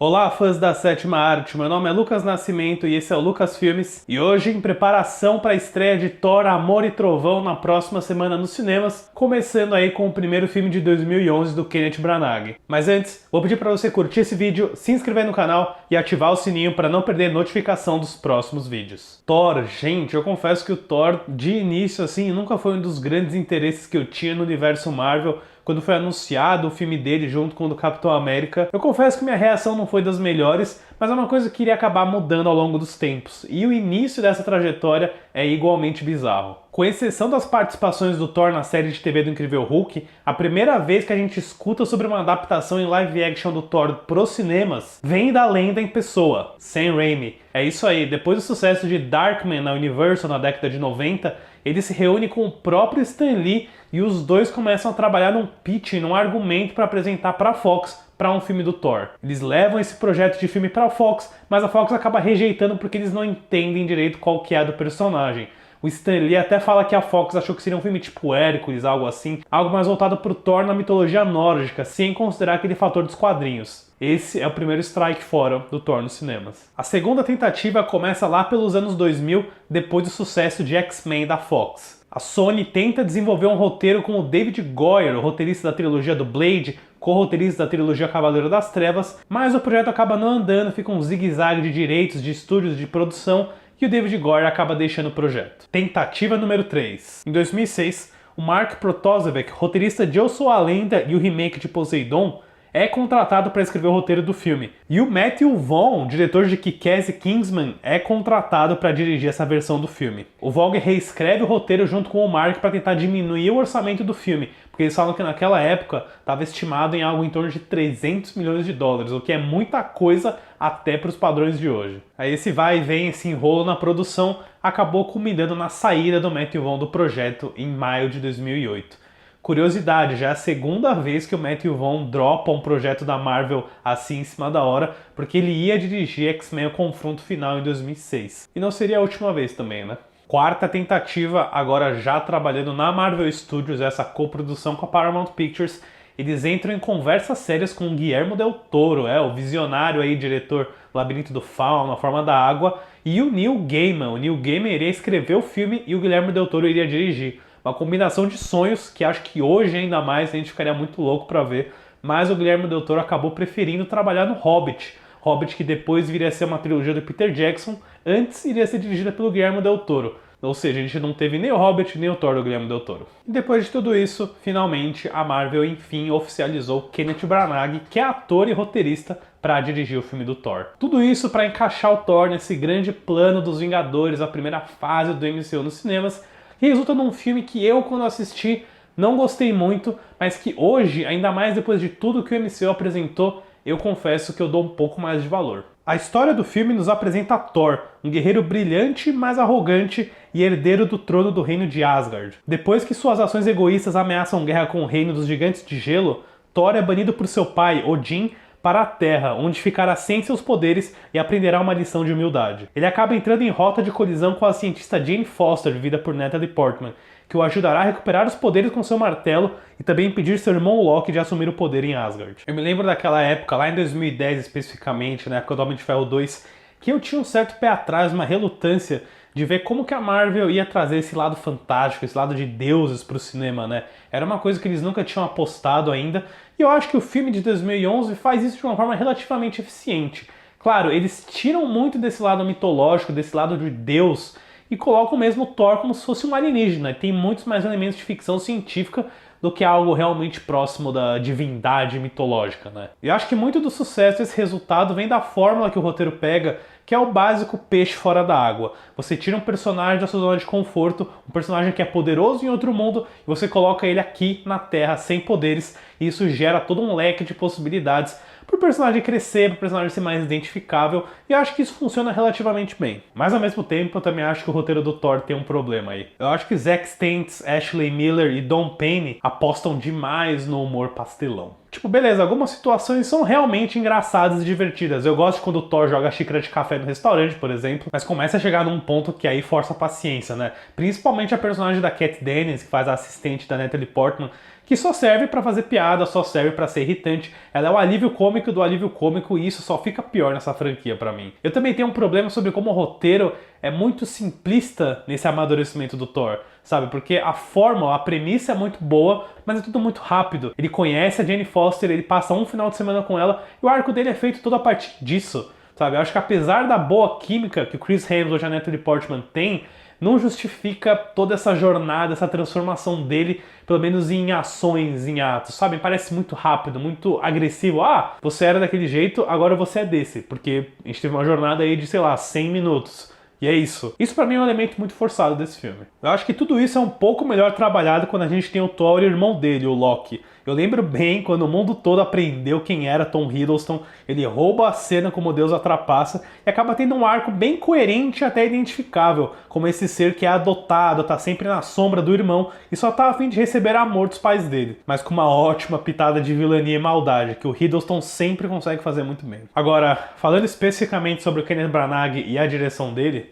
Olá, fãs da sétima arte, meu nome é Lucas Nascimento e esse é o Lucas Filmes. E hoje, em preparação para a estreia de Thor, Amor e Trovão na próxima semana nos cinemas, começando aí com o primeiro filme de 2011 do Kenneth Branagh. Mas antes, vou pedir para você curtir esse vídeo, se inscrever no canal e ativar o sininho para não perder notificação dos próximos vídeos. Thor, gente, eu confesso que o Thor, de início assim, nunca foi um dos grandes interesses que eu tinha no universo Marvel. Quando foi anunciado o filme dele junto com o do Capitão América, eu confesso que minha reação não foi das melhores, mas é uma coisa que iria acabar mudando ao longo dos tempos, e o início dessa trajetória é igualmente bizarro. Com exceção das participações do Thor na série de TV do Incrível Hulk, a primeira vez que a gente escuta sobre uma adaptação em live action do Thor pros cinemas vem da lenda em pessoa, Sam Raimi. É isso aí, depois do sucesso de Darkman na Universal na década de 90, ele se reúne com o próprio Stan Lee e os dois começam a trabalhar num pitch, num argumento para apresentar para a Fox para um filme do Thor. Eles levam esse projeto de filme para a Fox, mas a Fox acaba rejeitando porque eles não entendem direito qual que é do personagem. O Stan Lee até fala que a Fox achou que seria um filme tipo Hércules, algo assim, algo mais voltado pro Thor na mitologia nórdica, sem considerar aquele fator dos quadrinhos. Esse é o primeiro strike fora do Thor nos cinemas. A segunda tentativa começa lá pelos anos 2000, depois do sucesso de X-Men da Fox. A Sony tenta desenvolver um roteiro com o David Goyer, o roteirista da trilogia do Blade, co-roteirista da trilogia Cavaleiro das Trevas, mas o projeto acaba não andando, fica um zigue-zague de direitos, de estúdios, de produção, e o David Goyer acaba deixando o projeto. Tentativa número 3. Em 2006, o Mark Protosevich, roteirista de Eu Sou a Lenda e o remake de Poseidon, é contratado para escrever o roteiro do filme. E o Matthew Vaughn, diretor de Kick-Ass e Kingsman, é contratado para dirigir essa versão do filme. O Vaughn reescreve o roteiro junto com o Mark para tentar diminuir o orçamento do filme, porque eles falam que naquela época estava estimado em algo em torno de 300 milhões de dólares, o que é muita coisa até para os padrões de hoje. Aí esse vai e vem, esse enrolo na produção, acabou culminando na saída do Matthew Vaughn do projeto em maio de 2008. Curiosidade, já é a segunda vez que o Matthew Vaughn dropa um projeto da Marvel assim em cima da hora, porque ele ia dirigir X-Men o Confronto Final em 2006. E não seria a última vez também, né? Quarta tentativa, agora já trabalhando na Marvel Studios, essa coprodução com a Paramount Pictures, eles entram em conversas sérias com o Guillermo del Toro, o visionário aí, diretor Labirinto do Fauno, A Forma da Água, e o Neil Gaiman. O Neil Gaiman iria escrever o filme e o Guillermo del Toro iria dirigir. Uma combinação de sonhos que acho que hoje ainda mais a gente ficaria muito louco para ver, mas o Guillermo del Toro acabou preferindo trabalhar no Hobbit. Hobbit que depois viria a ser uma trilogia do Peter Jackson, antes iria ser dirigida pelo Guillermo del Toro. Ou seja, a gente não teve nem o Hobbit nem o Thor do Guillermo del Toro. E depois de tudo isso, finalmente a Marvel enfim oficializou Kenneth Branagh, que é ator e roteirista, para dirigir o filme do Thor. Tudo isso para encaixar o Thor nesse grande plano dos Vingadores, a primeira fase do MCU nos cinemas, que resulta num filme que eu, quando assisti, não gostei muito, mas que hoje, ainda mais depois de tudo que o MCU apresentou, eu confesso que eu dou um pouco mais de valor. A história do filme nos apresenta Thor, um guerreiro brilhante, mas arrogante e herdeiro do trono do reino de Asgard. Depois que suas ações egoístas ameaçam guerra com o reino dos gigantes de gelo, Thor é banido por seu pai, Odin, para a Terra, onde ficará sem seus poderes e aprenderá uma lição de humildade. Ele acaba entrando em rota de colisão com a cientista Jane Foster, vivida por Natalie Portman, que o ajudará a recuperar os poderes com seu martelo e também impedir seu irmão Loki de assumir o poder em Asgard. Eu me lembro daquela época, lá em 2010 especificamente, na época do Homem de Ferro 2, que eu tinha um certo pé atrás, uma relutância de ver como que a Marvel ia trazer esse lado fantástico, esse lado de deuses para o cinema, né? Era uma coisa que eles nunca tinham apostado ainda, e eu acho que o filme de 2011 faz isso de uma forma relativamente eficiente. Claro, eles tiram muito desse lado mitológico, desse lado de Deus, e colocam mesmo o Thor como se fosse um alienígena, e tem muitos mais elementos de ficção científica do que algo realmente próximo da divindade mitológica, né? E acho que muito do sucesso desse resultado vem da fórmula que o roteiro pega, que é o básico peixe fora da água. Você tira um personagem da sua zona de conforto, um personagem que é poderoso em outro mundo, e você coloca ele aqui na Terra sem poderes, e isso gera todo um leque de possibilidades para o personagem crescer, para o personagem ser mais identificável, e eu acho que isso funciona relativamente bem. Mas ao mesmo tempo eu também acho que o roteiro do Thor tem um problema aí. Eu acho que Zack Stentz, Ashley Miller e Don Payne apostam demais no humor pastelão. Tipo, beleza, algumas situações são realmente engraçadas e divertidas. Eu gosto quando o Thor joga xícara de café no restaurante, por exemplo, mas começa a chegar num ponto que aí força a paciência, né? Principalmente a personagem da Kat Dennings, que faz a assistente da Natalie Portman, que só serve pra fazer piada, só serve pra ser irritante. Ela é o alívio cômico do alívio cômico e isso só fica pior nessa franquia pra mim. Eu também tenho um problema sobre como o roteiro é muito simplista nesse amadurecimento do Thor, sabe? Porque a fórmula, a premissa é muito boa, mas é tudo muito rápido. Ele conhece a Jane Foster, ele passa um final de semana com ela e o arco dele é feito todo a partir disso, sabe? Eu acho que apesar da boa química que o Chris Hemsworth e a Natalie Portman têm, não justifica toda essa jornada, essa transformação dele, pelo menos em ações, em atos, sabe? Parece muito rápido, muito agressivo. Ah, você era daquele jeito, agora você é desse. Porque a gente teve uma jornada aí de, sei lá, 100 minutos. E é isso. Isso pra mim é um elemento muito forçado desse filme. Eu acho que tudo isso é um pouco melhor trabalhado quando a gente tem o Thor e o irmão dele, o Loki. Eu lembro bem quando o mundo todo aprendeu quem era Tom Hiddleston, ele rouba a cena como Deus a trapaça e acaba tendo um arco bem coerente e até identificável, como esse ser que é adotado, tá sempre na sombra do irmão e só tá a fim de receber amor dos pais dele, mas com uma ótima pitada de vilania e maldade, que o Hiddleston sempre consegue fazer muito bem. Agora, falando especificamente sobre o Kenneth Branagh e a direção dele,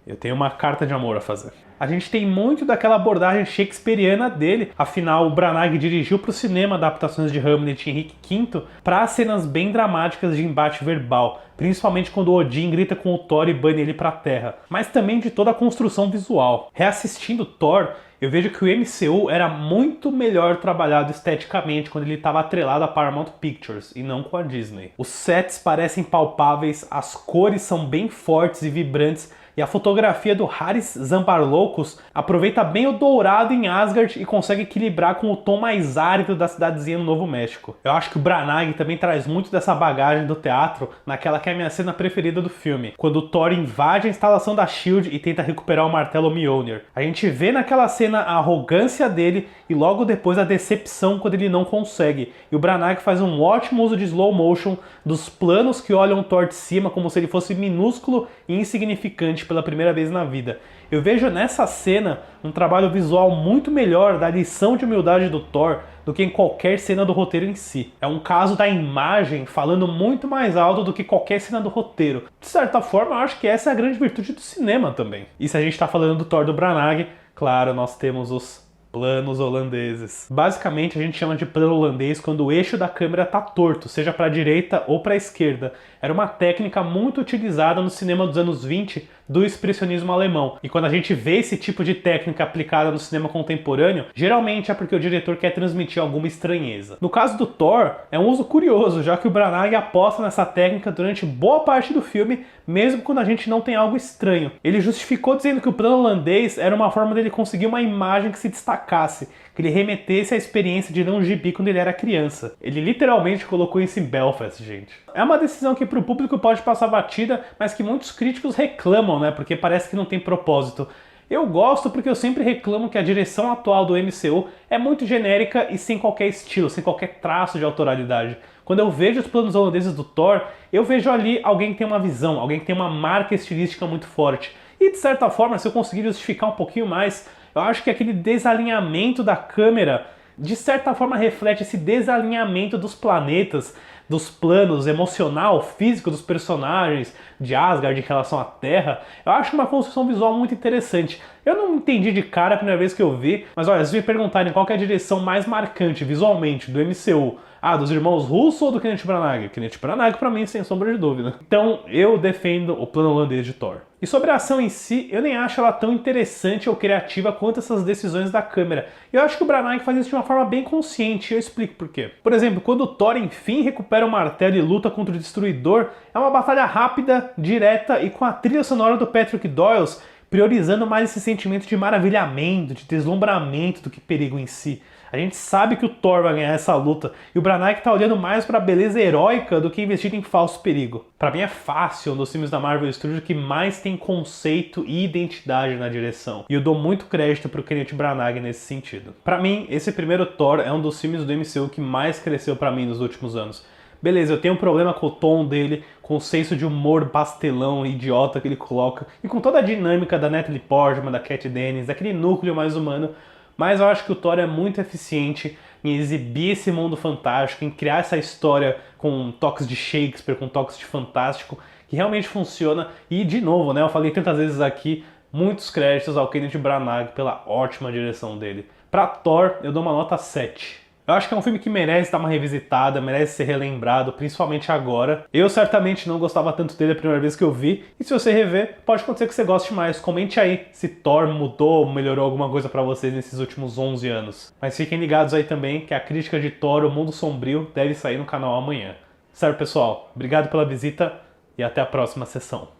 eu tenho uma carta de amor a fazer. A gente tem muito daquela abordagem shakespeariana dele, afinal o Branagh dirigiu para o cinema adaptações de Hamlet e Henrique V para cenas bem dramáticas de embate verbal, principalmente quando Odin grita com o Thor e bane ele para a terra, mas também de toda a construção visual. Reassistindo Thor, eu vejo que o MCU era muito melhor trabalhado esteticamente quando ele estava atrelado à Paramount Pictures e não com a Disney. Os sets parecem palpáveis, as cores são bem fortes e vibrantes, e a fotografia do Haris Zambarloucos aproveita bem o dourado em Asgard e consegue equilibrar com o tom mais árido da cidadezinha no Novo México. Eu acho que o Branagh também traz muito dessa bagagem do teatro naquela que é a minha cena preferida do filme, quando o Thor invade a instalação da SHIELD e tenta recuperar o martelo Mjolnir. A gente vê naquela cena a arrogância dele e logo depois a decepção quando ele não consegue. E o Branagh faz um ótimo uso de slow motion dos planos que olham o Thor de cima como se ele fosse minúsculo e insignificante pela primeira vez na vida. Eu vejo nessa cena um trabalho visual muito melhor da lição de humildade do Thor do que em qualquer cena do roteiro em si. É um caso da imagem falando muito mais alto do que qualquer cena do roteiro. De certa forma, eu acho que essa é a grande virtude do cinema também. E se a gente está falando do Thor do Branagh, claro, nós temos os planos holandeses. Basicamente, a gente chama de plano holandês quando o eixo da câmera está torto, seja para a direita ou para a esquerda. Era uma técnica muito utilizada no cinema dos anos 20 do expressionismo alemão. E quando a gente vê esse tipo de técnica aplicada no cinema contemporâneo, geralmente é porque o diretor quer transmitir alguma estranheza. No caso do Thor, é um uso curioso, já que o Branagh aposta nessa técnica durante boa parte do filme, mesmo quando a gente não tem algo estranho. Ele justificou dizendo que o plano holandês era uma forma dele conseguir uma imagem que se destacasse, que ele remetesse à experiência de ler um gibi quando ele era criança. Ele literalmente colocou isso em Belfast, gente. É uma decisão que pro público pode passar batida, mas que muitos críticos reclamam, né? Porque parece que não tem propósito. Eu gosto porque eu sempre reclamo que a direção atual do MCU é muito genérica e sem qualquer estilo, sem qualquer traço de autoralidade. Quando eu vejo os planos holandeses do Thor, eu vejo ali alguém que tem uma visão, alguém que tem uma marca estilística muito forte. E de certa forma, se eu conseguir justificar um pouquinho mais, eu acho que aquele desalinhamento da câmera, de certa forma, reflete esse desalinhamento dos planetas, dos planos emocional, físico dos personagens de Asgard em relação à Terra. Eu acho uma construção visual muito interessante. Eu não entendi de cara a primeira vez que eu vi, mas olha, se me perguntarem qual que é a direção mais marcante visualmente do MCU, dos irmãos Russo ou do Kenneth Branagh? Kenneth Branagh pra mim, sem sombra de dúvida. Então, eu defendo o plano holandês de Thor. E sobre a ação em si, eu nem acho ela tão interessante ou criativa quanto essas decisões da câmera. Eu acho que o Branagh faz isso de uma forma bem consciente, e eu explico por quê. Por exemplo, quando o Thor enfim recupera o martelo e luta contra o Destruidor, é uma batalha rápida, direta e com a trilha sonora do Patrick Doyle priorizando mais esse sentimento de maravilhamento, de deslumbramento do que perigo em si. A gente sabe que o Thor vai ganhar essa luta e o Branagh tá olhando mais pra beleza heróica do que investir em falso perigo. Pra mim é fácil um dos filmes da Marvel Studios que mais tem conceito e identidade na direção. E eu dou muito crédito pro Kenneth Branagh nesse sentido. Pra mim, esse primeiro Thor é um dos filmes do MCU que mais cresceu pra mim nos últimos anos. Beleza, eu tenho um problema com o tom dele, com o senso de humor pastelão e idiota que ele coloca, e com toda a dinâmica da Natalie Portman, da Kat Dennings, daquele núcleo mais humano, mas eu acho que o Thor é muito eficiente em exibir esse mundo fantástico, em criar essa história com toques de Shakespeare, com toques de fantástico, que realmente funciona. E, de novo, né, eu falei tantas vezes aqui, muitos créditos ao Kenneth Branagh pela ótima direção dele. Pra Thor, eu dou uma nota 7. Eu acho que é um filme que merece dar uma revisitada, merece ser relembrado, principalmente agora. Eu certamente não gostava tanto dele a primeira vez que eu vi, e se você rever, pode acontecer que você goste mais. Comente aí se Thor mudou, melhorou alguma coisa pra vocês nesses últimos 11 anos. Mas fiquem ligados aí também que a crítica de Thor, O Mundo Sombrio, deve sair no canal amanhã. Certo, pessoal? Obrigado pela visita e até a próxima sessão.